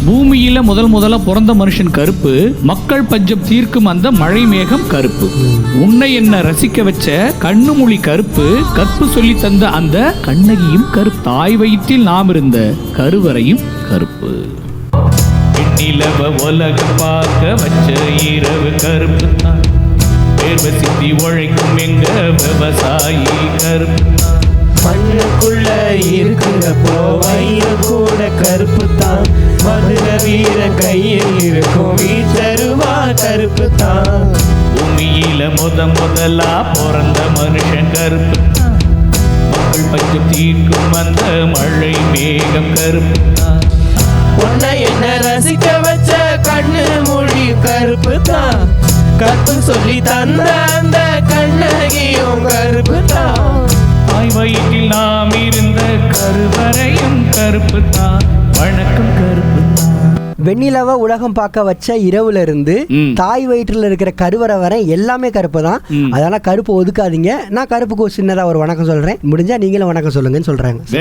பூமியில முதல்ல பிறந்த மனுஷன் கருப்பு, மக்கள் பஞ்சம் தீர்க்கும் அந்த மழை மேகம் கருப்பு, உன்னை என்ன ரசிக்க வச்ச கண்ணு மொழி கருப்பு, கற்பு சொல்லி தந்த அந்த கண்ணகியும் கருப்பு, தாய் வயிற்றில் நாம் இருந்த கருவறையும் கருப்பு. நிலவ உலகம் பார்க்க வச்ச இரவு கருப்பு தான், வேர்வை சிந்தி உழைக்கும் எங்க விவசாயி கருப்பு தான். மண்ணுக்குள்ள இருக்கிறப்போ வயிறு கூட கருப்பு தான், மதுர வீர கையில் இருக்கும் வீச்சருவா கருப்பு தான். பூமியில முதலா பிறந்த மனுஷன் கருப்பு தான், மக்கள் பஞ்சம் தீர்க்கும் அந்த மழை மேகம் கருப்பு தான். உன்னை என்ன ரசிக்க வச்ச கண்ணு மொழி கருப்பு தான், கற்பு சொல்லி தந்த அந்த கண்ணகியும் கருப்பு தான். தாய் வயிற்றில் நாம் இருந்த கருவறையும் கருப்பு தான். வணக்கம் கருப்பு தான். வெண்ணிலவ உலகம் பார்க்க வச்ச இரவுல இருந்து தாய் வயிற்றுல இருக்கிற கருவறை வரை எல்லாமே கருப்பு தான். அதனால கருப்பு ஒதுக்காதீங்க. நான் கருப்புக்கு சின்னதா ஒரு வணக்கம் சொல்றேன். முடிஞ்சா நீங்களும் வணக்கம் சொல்லுங்கன்னு சொல்றாங்க.